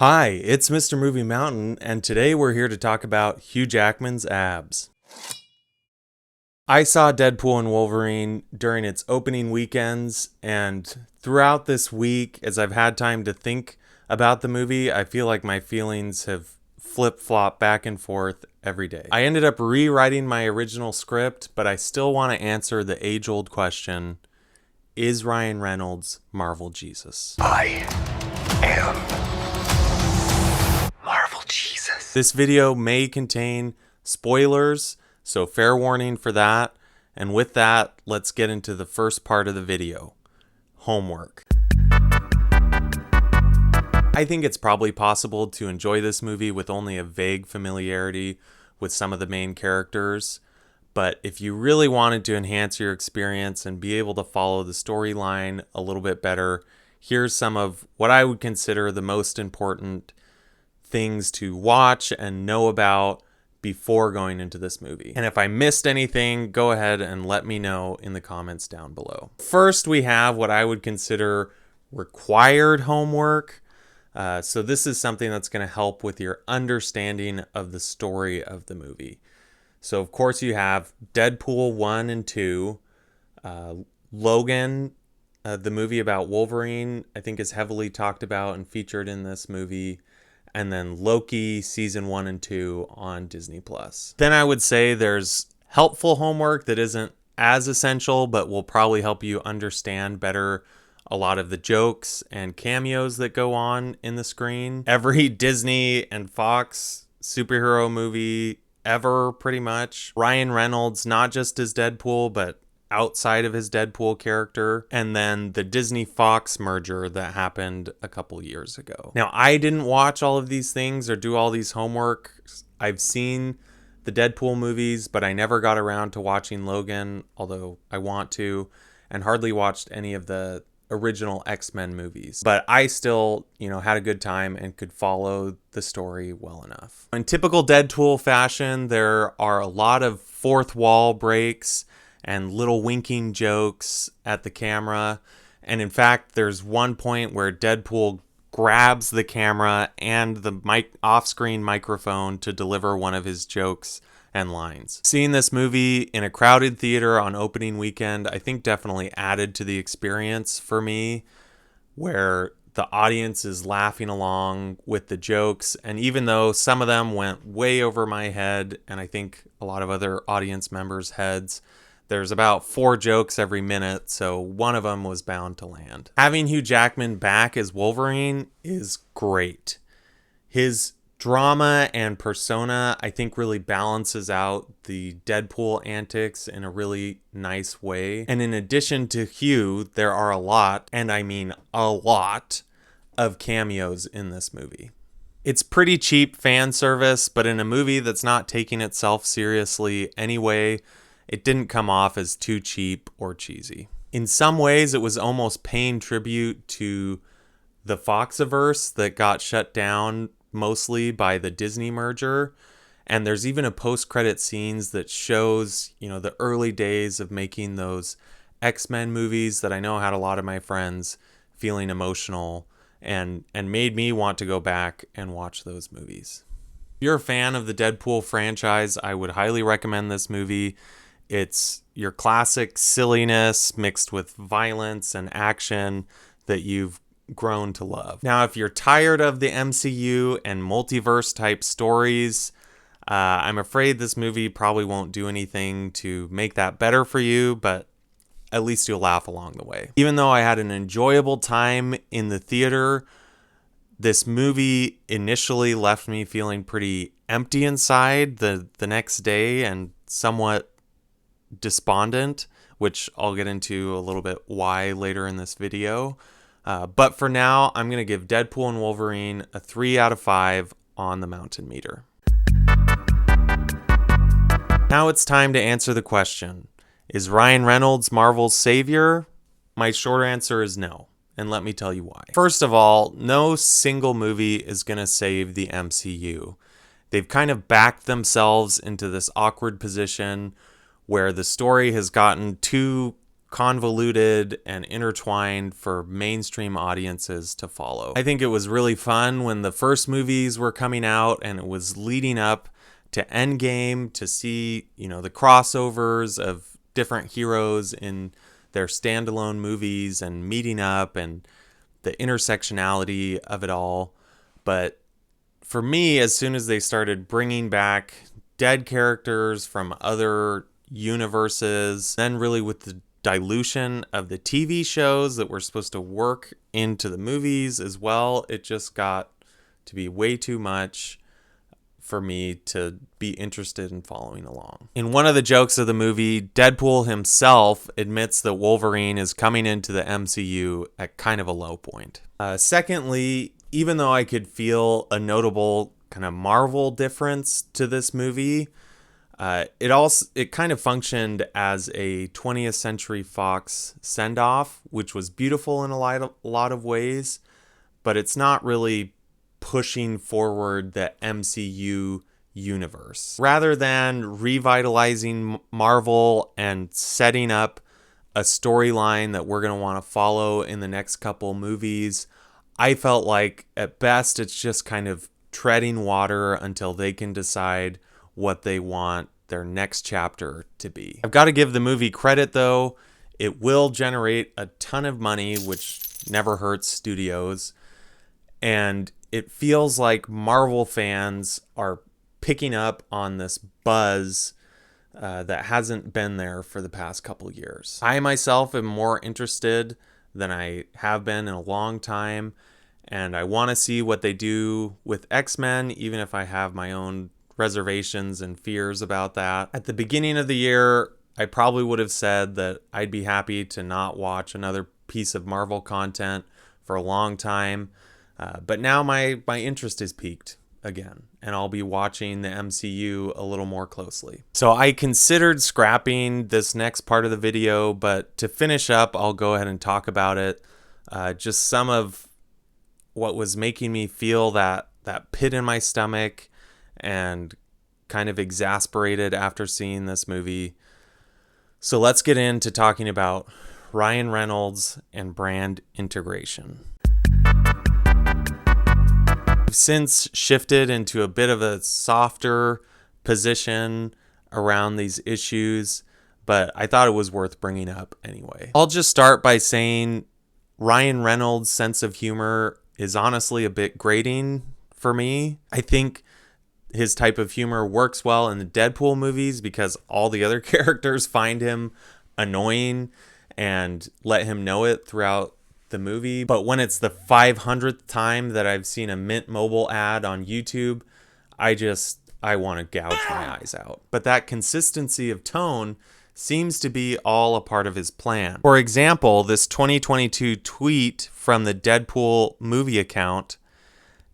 Hi, it's Mr. Movie Mountain, and today we're here to talk about Hugh Jackman's abs. I saw Deadpool and Wolverine during its opening weekends, and throughout this week, as I've had time to think about the movie, I feel like my feelings have flip-flopped back and forth every day. I ended up rewriting my original script, but I still want to answer the age-old question, is Ryan Reynolds Marvel Jesus? I am Marvel Jesus. This video may contain spoilers, so fair warning for that. And with that, let's get into the first part of the video, homework. I think it's probably possible to enjoy this movie with only a vague familiarity with some of the main characters. But if you really wanted to enhance your experience and be able to follow the storyline a little bit better, here's some of what I would consider the most important things to watch and know about before going into this movie. And if I missed anything, go ahead and let me know in the comments down below. First, we have what I would consider required homework. So this is something that's going to help with your understanding of the story of the movie. So of course you have Deadpool 1 and 2, Logan, the movie about Wolverine, I think is heavily talked about and featured in this movie. And then Loki season 1 and 2 on Disney+. Then I would say there's helpful homework that isn't as essential, but will probably help you understand better a lot of the jokes and cameos that go on in the screen. Every Disney and Fox superhero movie ever, pretty much. Ryan Reynolds, not just as Deadpool, but outside of his Deadpool character, and then the Disney-Fox merger that happened a couple years ago. Now, I didn't watch all of these things or do all these homework. I've seen the Deadpool movies, but I never got around to watching Logan, although I want to, and hardly watched any of the original X-Men movies. But I still, had a good time and could follow the story well enough. In typical Deadpool fashion, there are a lot of fourth wall breaks and little winking jokes at the camera. And in fact, there's one point where Deadpool grabs the camera and the off-screen microphone to deliver one of his jokes and lines. Seeing this movie in a crowded theater on opening weekend, I think definitely added to the experience for me, where the audience is laughing along with the jokes. And even though some of them went way over my head, and I think a lot of other audience members' heads, there's about 4 jokes every minute, so one of them was bound to land. Having Hugh Jackman back as Wolverine is great. His drama and persona, I think, really balances out the Deadpool antics in a really nice way. And in addition to Hugh, there are a lot, and I mean a lot, of cameos in this movie. It's pretty cheap fan service, but in a movie that's not taking itself seriously anyway, it didn't come off as too cheap or cheesy. In some ways, it was almost paying tribute to the Foxiverse that got shut down mostly by the Disney merger. And there's even a post-credit scenes that shows, the early days of making those X-Men movies that I know had a lot of my friends feeling emotional and made me want to go back and watch those movies. If you're a fan of the Deadpool franchise, I would highly recommend this movie. It's your classic silliness mixed with violence and action that you've grown to love. Now, if you're tired of the MCU and multiverse type stories, I'm afraid this movie probably won't do anything to make that better for you, but at least you'll laugh along the way. Even though I had an enjoyable time in the theater, this movie initially left me feeling pretty empty inside the next day and somewhat despondent, which I'll get into a little bit why later in this video. But for now, I'm going to give Deadpool and Wolverine a 3 out of 5 on the Mountain Meter. Now it's time to answer the question, is Ryan Reynolds Marvel's savior? My short answer is no, and let me tell you why. First of all, no single movie is going to save the MCU. They've kind of backed themselves into this awkward position where the story has gotten too convoluted and intertwined for mainstream audiences to follow. I think it was really fun when the first movies were coming out and it was leading up to Endgame to see, the crossovers of different heroes in their standalone movies and meeting up and the intersectionality of it all. But for me, as soon as they started bringing back dead characters from other universes, then really with the dilution of the TV shows that were supposed to work into the movies as well, it just got to be way too much for me to be interested in following along. In one of the jokes of the movie, Deadpool himself admits that Wolverine is coming into the MCU at kind of a low point. Secondly, even though I could feel a notable kind of Marvel difference to this movie, it kind of functioned as a 20th Century Fox send-off, which was beautiful in a lot of ways, but it's not really pushing forward the MCU universe. Rather than revitalizing Marvel and setting up a storyline that we're going to want to follow in the next couple movies, I felt like at best it's just kind of treading water until they can decide what they want their next chapter to be. I've got to give the movie credit though. It will generate a ton of money, which never hurts studios. And it feels like Marvel fans are picking up on this buzz that hasn't been there for the past couple years. I myself am more interested than I have been in a long time, and I want to see what they do with X-Men, even if I have my own reservations and fears about that. At the beginning of the year, I probably would have said that I'd be happy to not watch another piece of Marvel content for a long time. But now my interest is piqued again, and I'll be watching the MCU a little more closely. So I considered scrapping this next part of the video, but to finish up, I'll go ahead and talk about it. Just some of what was making me feel that pit in my stomach and kind of exasperated after seeing this movie. So let's get into talking about Ryan Reynolds and brand integration. I've since shifted into a bit of a softer position around these issues, but I thought it was worth bringing up anyway. I'll just start by saying Ryan Reynolds' sense of humor is honestly a bit grating for me. I think his type of humor works well in the Deadpool movies because all the other characters find him annoying and let him know it throughout the movie. But when it's the 500th time that I've seen a Mint Mobile ad on YouTube, I want to gouge my eyes out. But that consistency of tone seems to be all a part of his plan. For example, this 2022 tweet from the Deadpool movie account,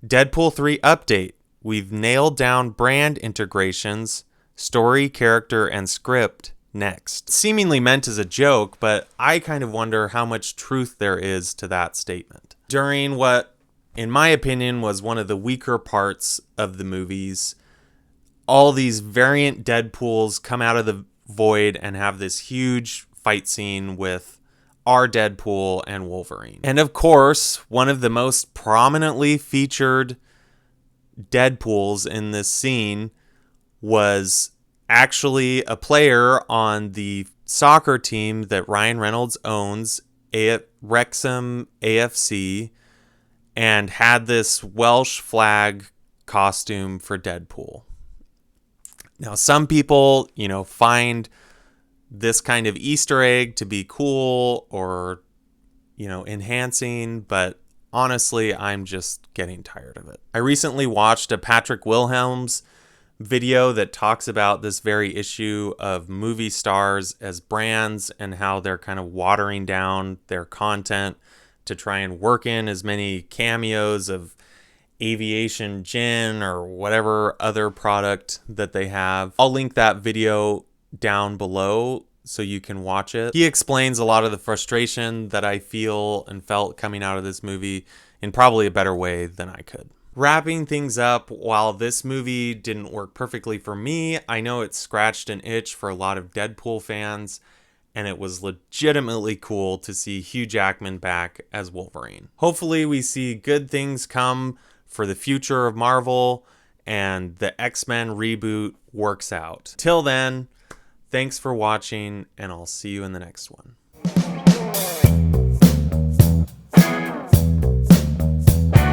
Deadpool 3 update. We've nailed down brand integrations, story, character, and script. Next. Seemingly meant as a joke, but I kind of wonder how much truth there is to that statement. During what, in my opinion, was one of the weaker parts of the movies, all these variant Deadpools come out of the void and have this huge fight scene with our Deadpool and Wolverine. And of course, one of the most prominently featured Deadpools in this scene was actually a player on the soccer team that Ryan Reynolds owns, Wrexham AFC, and had this Welsh flag costume for Deadpool. Now, some people, find this kind of Easter egg to be cool or, enhancing, but honestly, I'm just getting tired of it. I recently watched a Patrick Wilhelms video that talks about this very issue of movie stars as brands and how they're kind of watering down their content to try and work in as many cameos of aviation gin or whatever other product that they have. I'll link that video down below so you can watch it. He explains a lot of the frustration that I feel and felt coming out of this movie in probably a better way than I could. Wrapping things up, while this movie didn't work perfectly for me, I know it scratched an itch for a lot of Deadpool fans, and it was legitimately cool to see Hugh Jackman back as Wolverine. Hopefully we see good things come for the future of Marvel and the X-Men reboot works out. Till then, thanks for watching, and I'll see you in the next one.